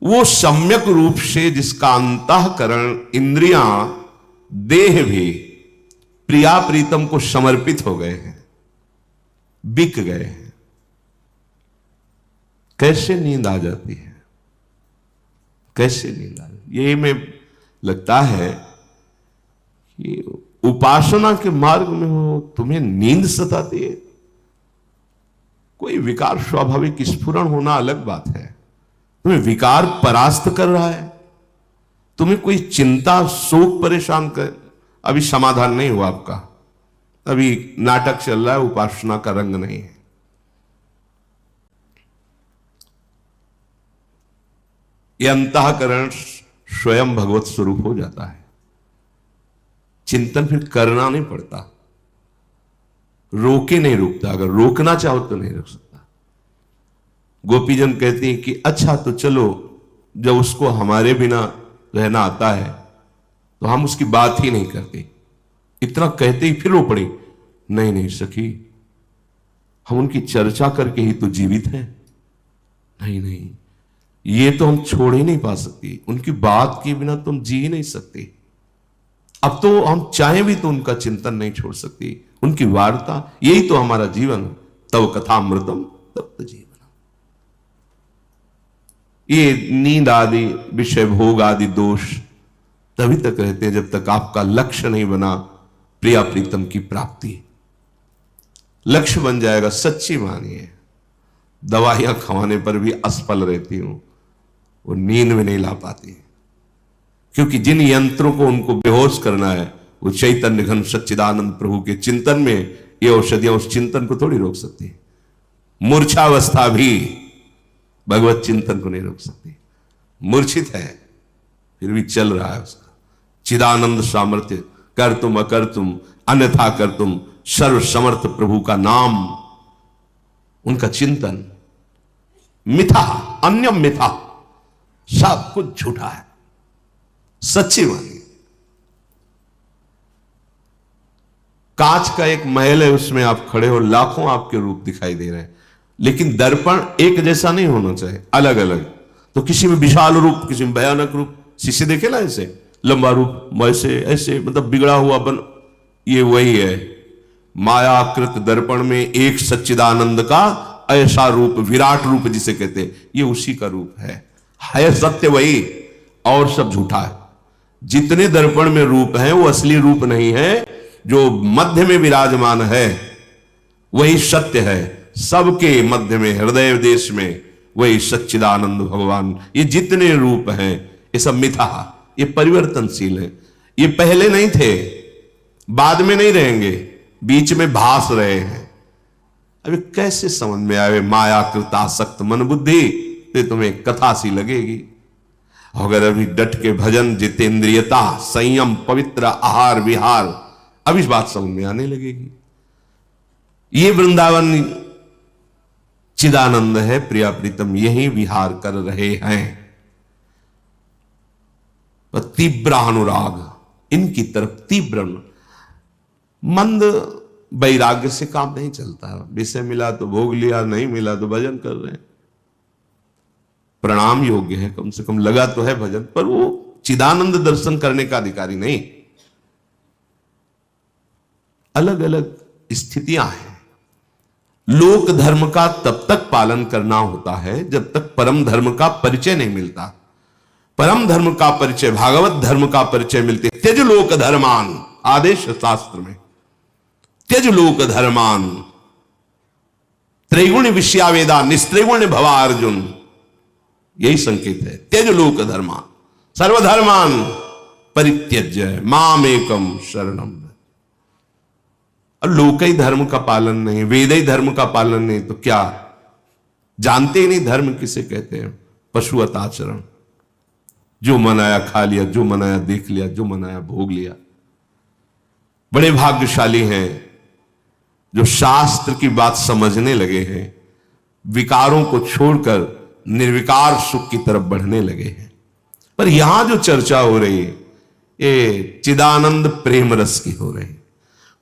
वो सम्यक रूप से जिसका अंतःकरण, इंद्रियां, देह भी प्रिया प्रीतम को समर्पित हो गए हैं, बिक गए हैं, कैसे नींद आ जाती है, कैसे नींद आ जाती है। ये में लगता है कि उपासना के मार्ग में हो, तुम्हें नींद सताती है। कोई विकार स्वाभाविक स्फुरण होना अलग बात है, तुम्हें विकार परास्त कर रहा है, तुम्हें कोई चिंता शोक परेशान कर, अभी समाधान नहीं हुआ आपका, अभी नाटक चल रहा है, उपासना का रंग नहीं है। यह अंतःकरण स्वयं भगवत स्वरूप हो जाता है, चिंतन फिर करना नहीं पड़ता, रोके नहीं रुकता, अगर रोकना चाहो तो नहीं रुक सकता। गोपीजन कहते हैं कि अच्छा तो चलो, जब उसको हमारे बिना रहना आता है तो हम उसकी बात ही नहीं करते। इतना कहते ही फिर रो पड़ी, नहीं नहीं सखी, हम उनकी चर्चा करके ही तो जीवित हैं। नहीं नहीं, ये तो हम छोड़ ही नहीं पा सकती, उनकी बात के बिना तुम जी ही नहीं सकते। अब तो हम चाहे भी तो उनका चिंतन नहीं छोड़ सकती, उनकी वार्ता, यही तो हमारा जीवन। तव कथामृतम तप्त जीवन। ये नींद आदि विषय भोग आदि दोष तभी तक रहते हैं जब तक आपका लक्ष्य नहीं बना प्रिया प्रीतम की प्राप्ति। लक्ष्य बन जाएगा, सच्ची मानिए, दवाइयां खवाने पर भी असफल रहती हूं, वो नींद में नहीं ला पाती, क्योंकि जिन यंत्रों को उनको बेहोश करना है वो चैतन्य घन सच्चिदानंद प्रभु के चिंतन में, ये औषधियां उस चिंतन को थोड़ी रोक सकती। मूर्छावस्था भी भगवत चिंतन को नहीं रोक सकती। मूर्छित है फिर भी चल रहा है उसका चिदानंद सामर्थ्य, कर तुम अकर तुम अन्यथा कर तुम, सर्व समर्थ प्रभु का नाम, उनका चिंतन। मिथा अन्यम मिथा, सब कुछ झूठा है, सच्ची मानिए। कांच का एक महल है, उसमें आप खड़े हो, लाखों आपके रूप दिखाई दे रहे हैं, लेकिन दर्पण एक जैसा नहीं होना चाहिए, अलग अलग। तो किसी में विशाल रूप, किसी में भयानक रूप। शीशे देखे ना, ऐसे लंबा रूप, ऐसे ऐसे, मतलब बिगड़ा हुआ बन, ये वही है। मायाकृत दर्पण में एक सच्चिदानंद का ऐसा रूप, विराट रूप जिसे कहते हैं, ये उसी का रूप है सत्य वही, और सब झूठा है। जितने दर्पण में रूप है वो असली रूप नहीं है, जो मध्य में विराजमान है वही सत्य है। सबके मध्य में, हृदय देश में वही सच्चिदानंद भगवान। ये जितने रूप हैं ये सब मिथ्या, ये परिवर्तनशील है। ये पहले नहीं थे, बाद में नहीं रहेंगे, बीच में भास रहे हैं। अभी कैसे समझ में आए माया कृतासक्त मन बुद्धि, तो तुम्हें कथा सी लगेगी। अगर अभी डट के भजन, जितेंद्रियता, संयम, पवित्र आहार विहार, अब इस बात समझ में आने लगेगी। ये वृंदावन चिदानंद है, प्रिया प्रीतम यही विहार कर रहे हैं। तीव्र अनुराग इनकी तरफ, तीव्र मंद वैराग्य से काम नहीं चलता। विषय मिला तो भोग लिया, नहीं मिला तो भजन कर रहे हैं। प्रणाम योग्य है, कम से कम लगा तो है भजन, पर वो चिदानंद दर्शन करने का अधिकारी नहीं। अलग अलग स्थितियां हैं। लोक धर्म का तब तक पालन करना होता है जब तक परम धर्म का परिचय नहीं मिलता। परम धर्म का परिचय, भागवत धर्म का परिचय मिलते। त्यज लोक धर्मान, आदेश शास्त्र में, त्यज लोक धर्मान, त्रैगुण्य विषयावेदा निस्त्रिगुण्य भवा अर्जुन, यही संकेत है। त्यज लोक धर्मान, सर्वधर्मान परित्यज्य मामेकम शरणम। और लोकई धर्म का पालन नहीं, वेदई धर्म का पालन नहीं, तो क्या जानते ही नहीं धर्म किसे कहते हैं? पशुवत आचरण। जो मनाया खा लिया, जो मनाया देख लिया, जो मनाया भोग लिया। बड़े भाग्यशाली हैं जो शास्त्र की बात समझने लगे हैं, विकारों को छोड़कर निर्विकार सुख की तरफ बढ़ने लगे हैं। पर यहां जो चर्चा हो रही है ये चिदानंद प्रेम रस की हो रही है।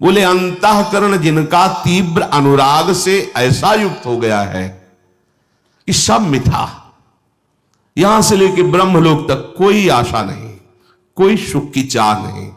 बोले अंतःकरण जिनका तीव्र अनुराग से ऐसा युक्त हो गया है कि सब मिथा, यहां से लेकर ब्रह्मलोक तक कोई आशा नहीं, कोई सुख की चाह नहीं।